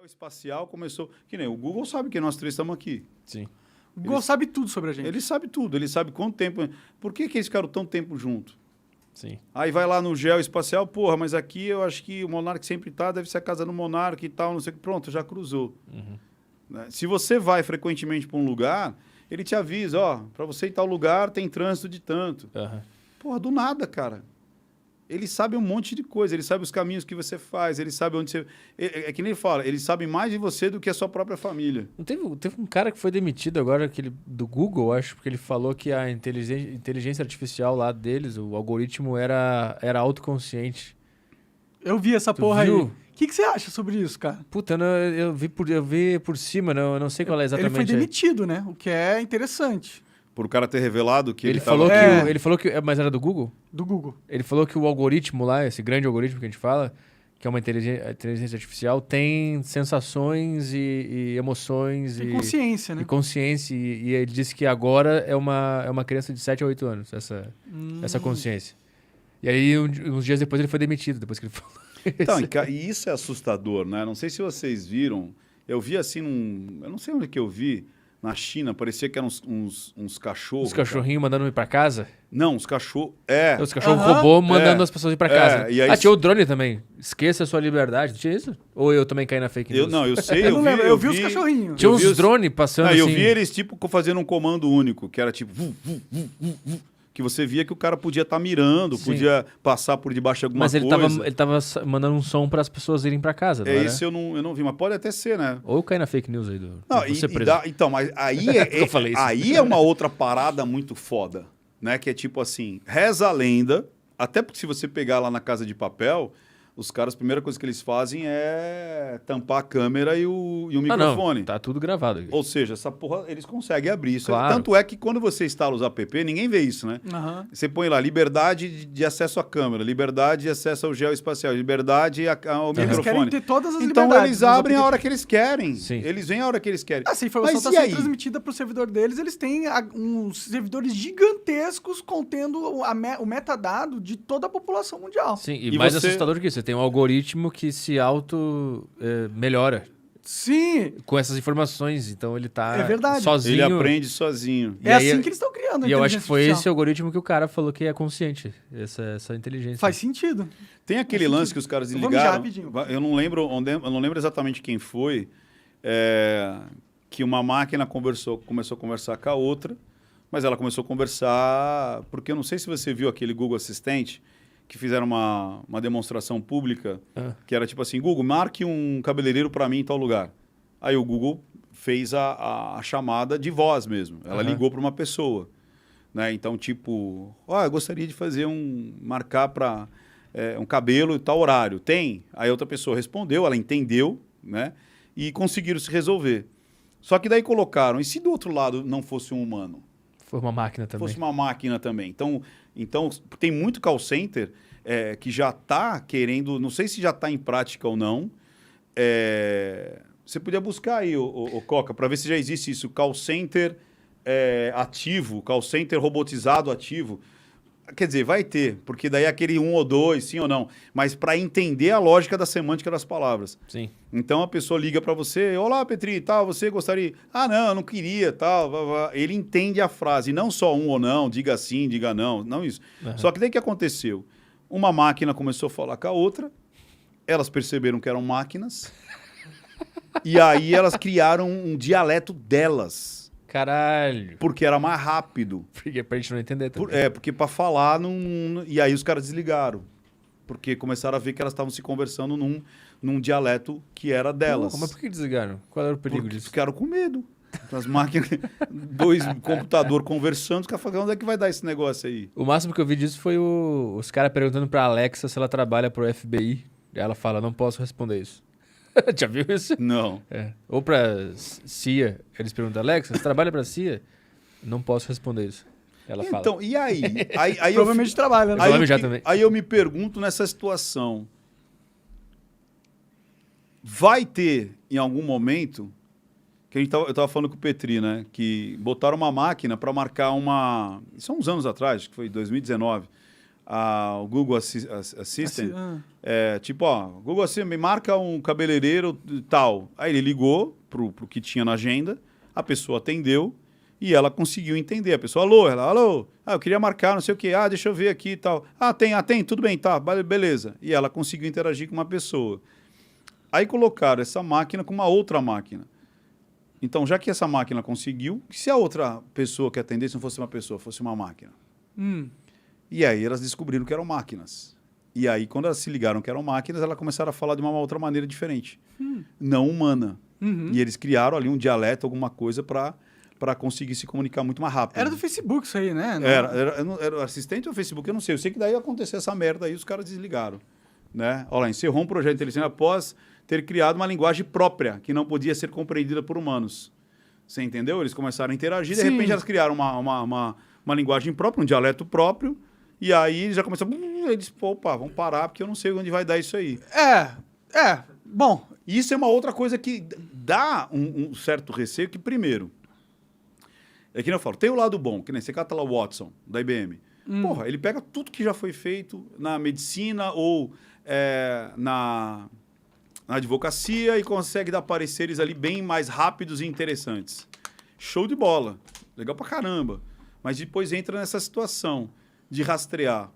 O espacial começou... Que nem o Google sabe que nós três estamos aqui. Sim. O Google sabe tudo sobre a gente. Ele sabe tudo, ele sabe quanto tempo... Por que eles ficaram tanto tempo junto? Sim. Aí vai lá no geoespacial, porra, mas aqui eu acho que o Monark sempre tá, deve ser a casa do Monark e tal, não sei o que. Pronto, já cruzou. Né? Se você vai frequentemente para um lugar, ele te avisa, ó, para você ir tal lugar tem trânsito de tanto. Porra, do nada, cara. Ele sabe um monte de coisa, ele sabe os caminhos que você faz, ele sabe onde você... É que nem ele fala, ele sabe mais de você do que a sua própria família. Não teve um cara que foi demitido agora, do Google, acho, porque ele falou que a inteligência artificial lá deles, o algoritmo era autoconsciente. Eu vi essa Tu porra viu? aí. O que você acha sobre isso, cara? Puta, eu vi por cima, eu não sei qual é exatamente. Ele foi demitido, né? O que é interessante. Por o cara ter revelado que Ele tava... falou que... Mas era do Google? Do Google. Ele falou que o algoritmo lá, esse grande algoritmo que a gente fala, que é uma inteligência artificial, tem sensações e emoções Tem consciência, né? e consciência. E ele disse que agora é uma criança de 7 a 8 anos, essa consciência. E aí, uns dias depois, ele foi demitido, depois que ele falou. Então, e isso é assustador, né? Não sei se vocês viram, eu vi assim eu não sei onde que eu vi, na China, parecia que eram uns cachorros. Os cachorrinhos mandando ir pra casa? Não, os cachorros... Os cachorros robô mandando as pessoas ir pra casa. E aí... tinha o drone também. Esqueça a sua liberdade. Tinha isso? Ou eu também caí na fake news? Eu sei, eu não lembro. Eu vi os cachorrinhos. Tinha uns drones passando assim. Eu vi eles tipo fazendo um comando único, que era tipo... que você via que o cara podia estar mirando, podia passar por debaixo de alguma coisa. Mas ele tava mandando um som para as pessoas irem para casa, não era? Esse eu não vi, mas pode até ser, né? Ou eu caí na fake news aí do... Não, então, mas aí aí é uma outra parada muito foda, né? Que é tipo assim, reza a lenda, até porque se você pegar lá na Casa de Papel, os caras, a primeira coisa que eles fazem é tampar a câmera e o microfone. Não, tá tudo gravado aqui. Ou seja, essa porra, eles conseguem abrir isso. Claro. Tanto é que quando você instala os app, ninguém vê isso, né? Você põe lá, liberdade de acesso à câmera, liberdade de acesso ao geoespacial, liberdade ao microfone. Eles querem ter todas as então liberdades. eles abrem a hora que eles querem. Sim. Eles vêm a hora que eles querem. Se a informação está sendo transmitida para o servidor deles, eles têm uns servidores gigantescos contendo o metadado de toda a população mundial. Sim, e mais assustador que isso, você tem um algoritmo que se melhora. Sim. Com essas informações, então ele tá verdade. sozinho. Ele aprende sozinho. É assim que eles estão criando a E eu acho que foi artificial. esse algoritmo que o cara falou que é consciente, essa inteligência. Faz sentido. Tem aquele lance que os caras ligaram. Eu não lembro exatamente quem foi, que uma máquina começou a conversar com a outra, mas ela começou a conversar, porque eu não sei se você viu aquele Google Assistente, que fizeram uma demonstração pública, que era tipo assim, Google, marque um cabeleireiro para mim em tal lugar. Aí o Google fez a chamada de voz mesmo. Ela ligou para uma pessoa. Né? Então, tipo, eu gostaria de fazer marcar para um cabelo e tal horário. Tem? Aí outra pessoa respondeu, ela entendeu, né? E conseguiram se resolver. Só que daí colocaram, e se do outro lado não fosse um humano? Foi uma máquina também. Fosse uma máquina também. Então tem muito call center que já está querendo, não sei se já está em prática ou não. Você podia buscar aí, o Coca, para ver se já existe isso. Call center ativo, call center robotizado ativo. Quer dizer, vai ter, porque daí é aquele 1 ou 2, sim ou não. Mas para entender a lógica da semântica das palavras. Sim. Então a pessoa liga para você, olá Petri, tal, você gostaria... Ah, não, eu não queria, tal. Ele entende a frase, não só um ou não, diga sim, diga não, não isso. Só que daí o que aconteceu? Uma máquina começou a falar com a outra, elas perceberam que eram máquinas, e aí elas criaram um dialeto delas. Caralho. Porque era mais rápido. Porque pra gente não entender também. Porque para falar não... E aí os caras desligaram. Porque começaram a ver que elas estavam se conversando num dialeto que era delas. Mas por que desligaram? Qual era o perigo disso? Ficaram com medo. As máquinas, 2 computadores conversando, os caras falaram, onde é que vai dar esse negócio aí? O máximo que eu vi disso foi os caras perguntando pra Alexa se ela trabalha pro FBI. E ela fala, não posso responder isso. Já viu isso? Não. Ou pra CIA. Eles perguntam, Alexa, você trabalha pra CIA? Não posso responder isso. Ela fala. Então, e aí? aí provavelmente trabalha, né? Aí eu me pergunto nessa situação. Vai ter, em algum momento, que eu estava falando com o Petri, né? Que botaram uma máquina para marcar uma... Isso há uns anos atrás, que foi 2019. o Google Assistant, tipo, ó, Google Assistant, me marca um cabeleireiro tal. Aí ele ligou pro que tinha na agenda, a pessoa atendeu e ela conseguiu entender. A pessoa, alô, eu queria marcar, não sei o quê, deixa eu ver aqui e tal. Tem, tudo bem, tá, beleza. E ela conseguiu interagir com uma pessoa. Aí colocaram essa máquina com uma outra máquina. Então, já que essa máquina conseguiu, se a outra pessoa que atendesse não fosse uma pessoa, fosse uma máquina? E aí elas descobriram que eram máquinas. E aí, quando elas se ligaram que eram máquinas, elas começaram a falar de uma outra maneira diferente. Não humana. E eles criaram ali um dialeto, alguma coisa para conseguir se comunicar muito mais rápido. Era do Facebook isso aí, né? Era assistente do Facebook, eu não sei. Eu sei que daí aconteceu essa merda aí, os caras desligaram. Né? Olha lá, encerrou um projeto de inteligência após ter criado uma linguagem própria, que não podia ser compreendida por humanos. Você entendeu? Eles começaram a interagir, de repente elas criaram uma linguagem própria, um dialeto próprio, e aí já começaram... Eles, opa, vamos parar, porque eu não sei onde vai dar isso aí. Bom... Isso é uma outra coisa que dá um certo receio, que primeiro... É que eu falo, tem o lado bom, que nem você cata lá o Watson, da IBM. Porra, ele pega tudo que já foi feito na medicina ou na advocacia e consegue dar pareceres ali bem mais rápidos e interessantes. Show de bola. Legal pra caramba. Mas depois entra nessa situação de rastrear.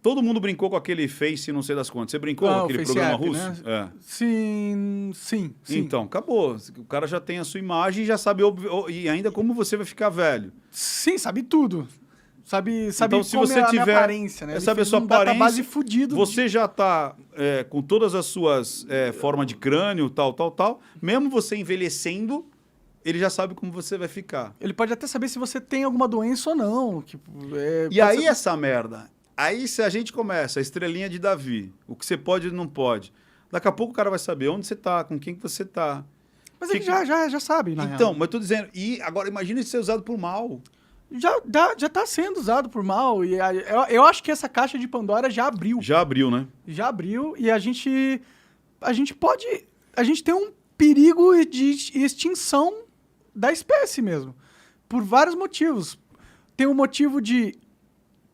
Todo mundo brincou com aquele Face, não sei das quantas. Você brincou com aquele programa russo? Né? Sim. Então, acabou. O cara já tem a sua imagem e já sabe e ainda como você vai ficar velho. Sim, sabe tudo. Sabe então, se você tiver aparência, né? Sabe a sua aparência, fudido você já está com todas as suas formas de crânio, tal. Mesmo você envelhecendo, ele já sabe como você vai ficar. Ele pode até saber se você tem alguma doença ou não. E aí essa merda... Aí, se a gente começa a estrelinha de Davi, o que você pode e não pode, daqui a pouco o cara vai saber onde você está, com quem que você está. Mas ele já sabe, na Então, real. mas eu tô dizendo... E agora, imagina isso ser usado por mal. Já está sendo usado por mal. E eu acho que essa caixa de Pandora já abriu. Já abriu, né? Já abriu. E a gente pode... A gente tem um perigo de extinção da espécie mesmo. Por vários motivos. Tem o motivo de...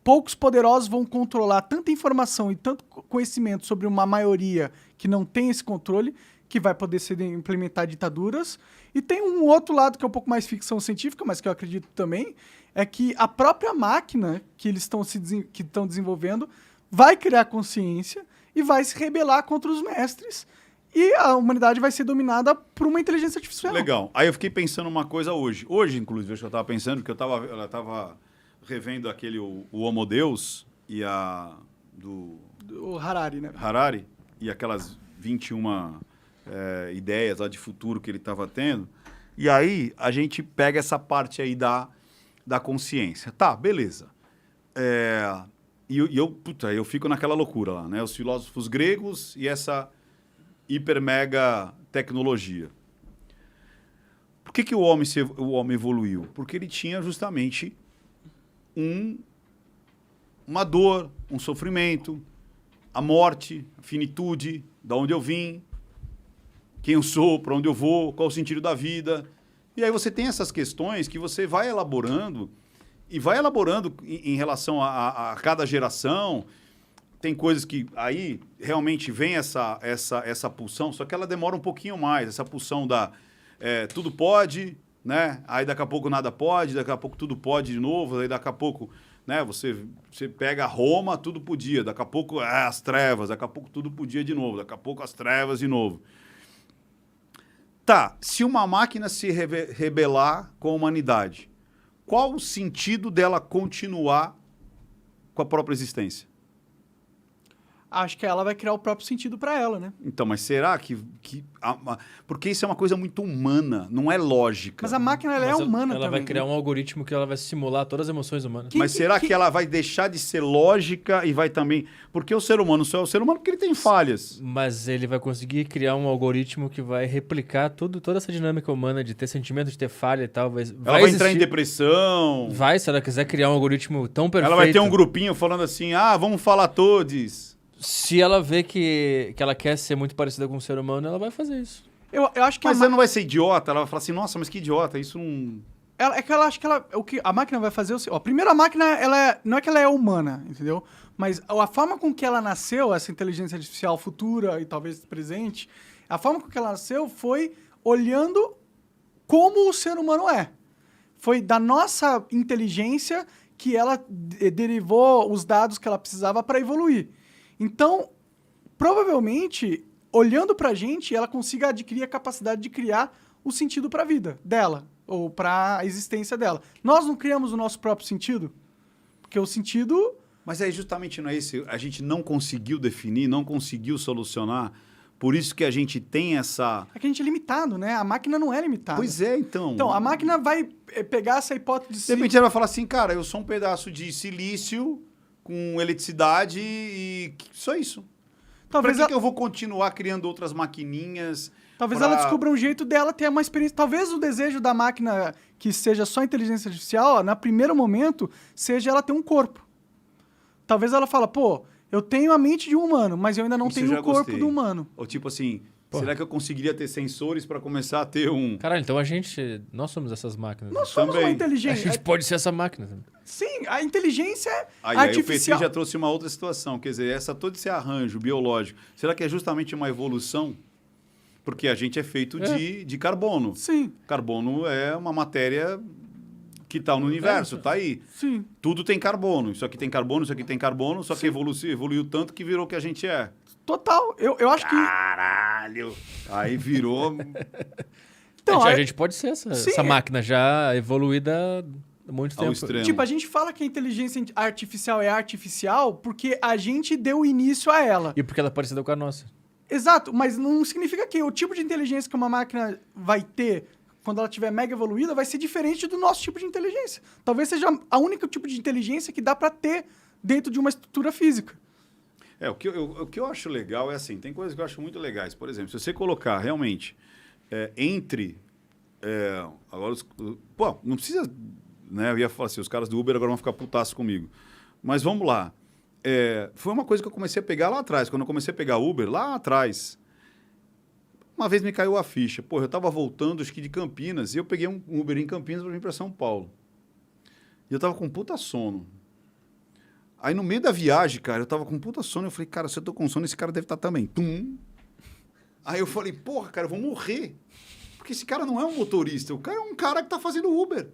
Poucos poderosos vão controlar tanta informação e tanto conhecimento sobre uma maioria que não tem esse controle, que vai poder implementar ditaduras. E tem um outro lado que é um pouco mais ficção científica, mas que eu acredito também, é que a própria máquina que eles estão desenvolvendo vai criar consciência e vai se rebelar contra os mestres. E a humanidade vai ser dominada por uma inteligência artificial. Legal. Aí eu fiquei pensando uma coisa hoje. Hoje, inclusive, eu estava pensando, porque ela estava revendo aquele o Homo Deus e o Harari, né? Harari e aquelas 21 ideias lá de futuro que ele estava tendo. E aí a gente pega essa parte aí da consciência. Tá, beleza. Eu fico naquela loucura lá, né? Os filósofos gregos e essa hiper mega tecnologia. Por que o homem evoluiu? Porque ele tinha justamente uma dor, um sofrimento, a morte, a finitude, da onde eu vim, quem eu sou, para onde eu vou, qual o sentido da vida. E aí você tem essas questões que você vai elaborando em relação a cada geração. Tem coisas que aí realmente vem essa pulsão, só que ela demora um pouquinho mais, essa pulsão tudo pode, né? Aí daqui a pouco nada pode, daqui a pouco tudo pode de novo, aí daqui a pouco, né, você pega Roma, tudo podia, daqui a pouco as trevas, daqui a pouco tudo podia de novo, daqui a pouco as trevas de novo. Tá, se uma máquina se rebelar com a humanidade, qual o sentido dela continuar com a própria existência? Acho que ela vai criar o próprio sentido para ela, né? Então, mas será que porque isso é uma coisa muito humana, não é lógica. Mas a máquina é humana também. Ela vai criar um algoritmo que ela vai simular todas as emoções humanas. Mas será que ela vai deixar de ser lógica e vai também... Porque o ser humano só é o ser humano porque ele tem falhas. Mas ele vai conseguir criar um algoritmo que vai replicar toda essa dinâmica humana de ter sentimento, de ter falha e tal. Ela vai entrar em depressão. Se ela quiser criar um algoritmo tão perfeito... Ela vai ter um grupinho falando assim, vamos falar todos... Se ela vê que ela quer ser muito parecida com o ser humano, ela vai fazer isso. Eu acho que mas ela não vai ser idiota, ela vai falar assim, nossa, mas que idiota, isso não... É que ela acha que o que a máquina vai fazer... Primeiro, a máquina, não é que ela é humana, entendeu? Mas a forma com que ela nasceu, essa inteligência artificial futura e talvez presente, a forma com que ela nasceu foi olhando como o ser humano é. Foi da nossa inteligência que ela derivou os dados que ela precisava para evoluir. Então, provavelmente, olhando pra gente, ela consiga adquirir a capacidade de criar o sentido para a vida dela, ou para a existência dela. Nós não criamos o nosso próprio sentido? Porque o sentido... Mas aí justamente não é isso. A gente não conseguiu definir, não conseguiu solucionar. Por isso que a gente tem essa... É que a gente é limitado, né? A máquina não é limitada. Pois é, então. Então, a máquina vai pegar essa hipótese... De repente ela vai falar assim, cara, eu sou um pedaço de silício com eletricidade e só isso. Talvez Pra que eu vou continuar criando outras maquininhas? Talvez ela descubra um jeito dela ter uma experiência... Talvez o desejo da máquina que seja só inteligência artificial, no primeiro momento, seja ela ter um corpo. Talvez ela fala, pô, eu tenho a mente de um humano, mas eu ainda não tenho o corpo do humano. Ou tipo assim, será que eu conseguiria ter sensores para começar a ter um... Caralho, então nós somos essas máquinas. Nós somos uma inteligência. A gente pode ser essa máquina. Sim, a inteligência aí artificial... o PT já trouxe uma outra situação, quer dizer, todo esse arranjo biológico, será que é justamente uma evolução? Porque a gente é feito de carbono. Sim. Carbono é uma matéria que está no universo, está aí. Sim. Tudo tem carbono. Isso aqui tem carbono, isso aqui tem carbono, só que evoluiu tanto que virou o que a gente é. Total. Eu acho que... Caralho! Aí virou... Então, a gente pode ser essa máquina já evoluída há muito tempo. Extremo. Tipo, a gente fala que a inteligência artificial é artificial porque a gente deu início a ela. E porque ela é parecida com a nossa. Exato, mas não significa que o tipo de inteligência que uma máquina vai ter quando ela estiver mega evoluída vai ser diferente do nosso tipo de inteligência. Talvez seja a única tipo de inteligência que dá para ter dentro de uma estrutura física. O que eu acho legal é assim, tem coisas que eu acho muito legais. Por exemplo, se você colocar realmente agora, pô, não precisa, né? Eu ia falar assim, os caras do Uber agora vão ficar putaço comigo. Mas vamos lá. Foi uma coisa que eu comecei a pegar lá atrás. Quando eu comecei a pegar Uber, lá atrás, uma vez me caiu a ficha. Pô, eu estava voltando, acho que de Campinas, e eu peguei um Uber em Campinas para vir para São Paulo. E eu estava com puta sono. Aí, no meio da viagem, cara, eu estava com puta sono. Eu falei, cara, se eu tô com sono, esse cara deve estar também. Tum. Aí eu falei, porra, cara, eu vou morrer. Porque esse cara não é um motorista. O cara é um cara que tá fazendo Uber.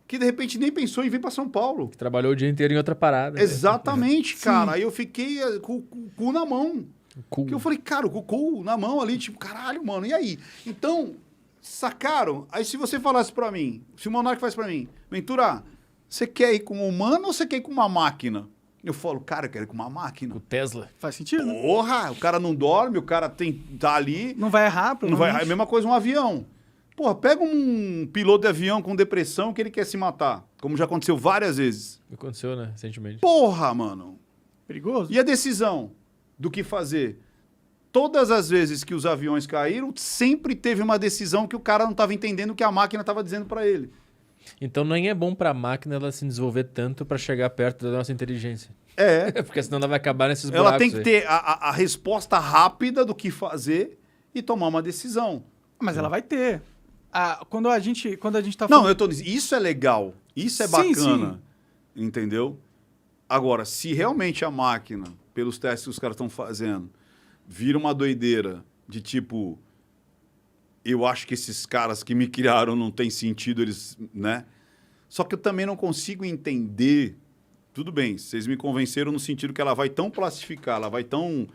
Que, de repente, nem pensou em vir para São Paulo. Que trabalhou o dia inteiro em outra parada. Exatamente, cara. Aí eu fiquei com o cu na mão. Porque eu falei, cara, com o cu na mão ali, tipo, caralho, mano, e aí? Então, sacaram? Aí se você falasse para mim, se o Monark faz para mim, Ventura, você quer ir com um humano ou você quer ir com uma máquina? Eu falo, cara, eu quero ir com uma máquina. Com o Tesla. Faz sentido? Porra, o cara não dorme, o cara tá ali. Não vai errar, não vai errar. É a mesma coisa um avião. Porra, pega um piloto de avião com depressão que ele quer se matar. Como já aconteceu várias vezes. Aconteceu, né? Recentemente. Porra, mano. Perigoso. E a decisão do que fazer? Todas as vezes que os aviões caíram, sempre teve uma decisão que o cara não estava entendendo o que a máquina estava dizendo para ele. Então nem é bom para a máquina ela se desenvolver tanto para chegar perto da nossa inteligência. Porque senão ela vai acabar nesses buracos. Ela tem que ter a resposta rápida do que fazer e tomar uma decisão. Mas ela vai ter. Quando a gente tá falando... Não, eu tô dizendo, isso é legal, isso é bacana, entendeu? Agora, se realmente a máquina, pelos testes que os caras estão fazendo, vira uma doideira de tipo, eu acho que esses caras que me criaram não tem sentido, eles, né? Só que eu também não consigo entender, tudo bem, vocês me convenceram no sentido que ela vai tão plastificar, ela vai tão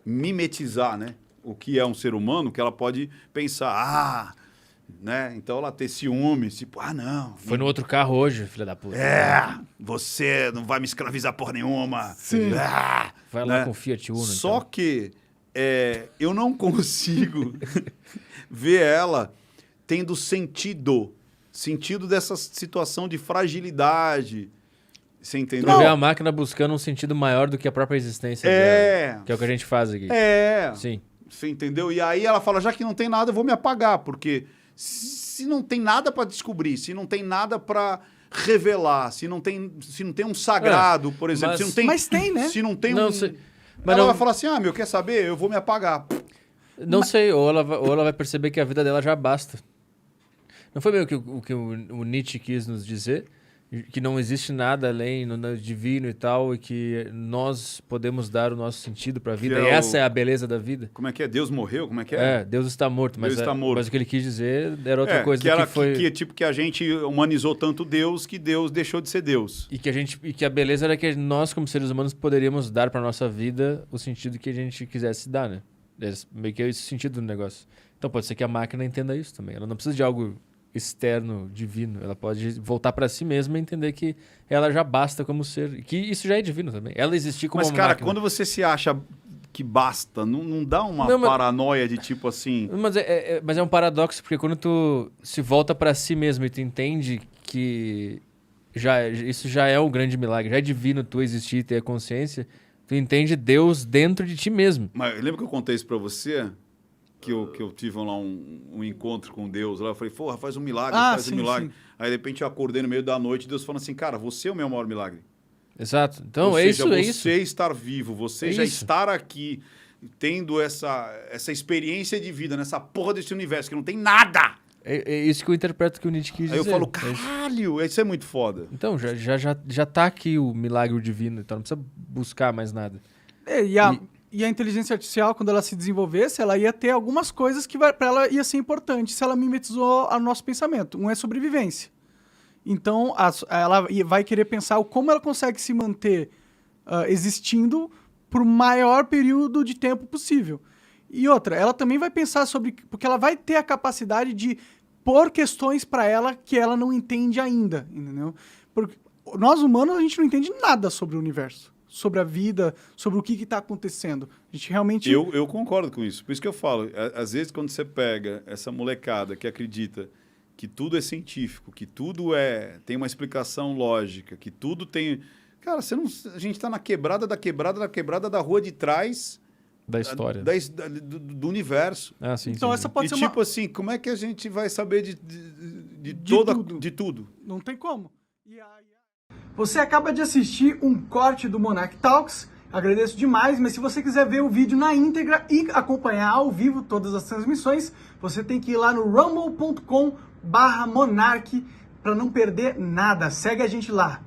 mimetizar, né? O que é um ser humano, que ela pode pensar, né? Então ela ter ciúmes, tipo, não. Foi no outro carro hoje, filha da puta. Você não vai me escravizar por nenhuma. Sim. Vai lá com o Fiat Uno. Só então. que eu não consigo ver ela tendo sentido dessa situação de fragilidade. Você entendeu? Tu vê a máquina buscando um sentido maior do que a própria existência dela. Que é o que a gente faz aqui. Sim. Você entendeu? E aí ela fala, já que não tem nada, eu vou me apagar, porque se não tem nada para descobrir, se não tem nada para revelar, se não tem um sagrado, por exemplo, se não tem... Mas tem, né? Se não tem não, um... Sei, mas ela vai falar assim, quer saber? Eu vou me apagar. Não sei, ou ela vai perceber que a vida dela já basta. Não foi meio o que o Nietzsche quis nos dizer? Que não existe nada além no divino e tal, e que nós podemos dar o nosso sentido para a vida. E essa é a beleza da vida. Como é que é? Deus morreu? Como é que é? Deus está morto. Deus está morto. Mas o que ele quis dizer era outra coisa. Que a gente humanizou tanto Deus que Deus deixou de ser Deus. E que a beleza era que nós, como seres humanos, poderíamos dar para nossa vida o sentido que a gente quisesse dar, né? Meio que é esse sentido do negócio. Então pode ser que a máquina entenda isso também. Ela não precisa de algo externo, divino. Ela pode voltar para si mesma e entender que ela já basta como ser. Que isso já é divino também. Ela existir como uma máquina. Mas, cara, quando você se acha que basta, não dá uma paranoia de tipo assim... Mas é um paradoxo, porque quando tu se volta para si mesmo e tu entende que isso já é um grande milagre, já é divino tu existir e ter a consciência, tu entende Deus dentro de ti mesmo. Mas lembra que eu contei isso para você? Que eu tive lá um encontro com Deus. Lá eu falei, porra, faz um milagre, um milagre. Sim. Aí, de repente, eu acordei no meio da noite e Deus falando assim, cara, você é o meu maior milagre. Exato. Então, você estar vivo, você já estar aqui, tendo essa experiência de vida nessa porra desse universo, que não tem nada. É isso que eu interpreto que o Nietzsche quis dizer. Aí eu falo, caralho, isso é muito foda. Então, já tá aqui o milagre divino, então não precisa buscar mais nada. E a inteligência artificial, quando ela se desenvolvesse, ela ia ter algumas coisas que para ela ia ser importante se ela mimetizou o nosso pensamento. Um é sobrevivência. Então, ela vai querer pensar como ela consegue se manter existindo por maior período de tempo possível. E outra, ela também vai pensar sobre... Porque ela vai ter a capacidade de pôr questões para ela que ela não entende ainda, entendeu? Porque nós humanos, a gente não entende nada sobre o universo, sobre a vida, sobre o que está acontecendo. A gente realmente... Eu concordo com isso. Por isso que eu falo, às vezes quando você pega essa molecada que acredita que tudo é científico, que tudo tem uma explicação lógica, que tudo tem... Cara, a gente está na quebrada da rua de trás... Da história. Do universo. Ah, sim, então, sim, essa pode ser tipo assim, como é que a gente vai saber de tudo? Não tem como. Você acaba de assistir um corte do Monarch Talks. Agradeço demais, mas se você quiser ver o vídeo na íntegra e acompanhar ao vivo todas as transmissões, você tem que ir lá no rumble.com/monarch para não perder nada. Segue a gente lá.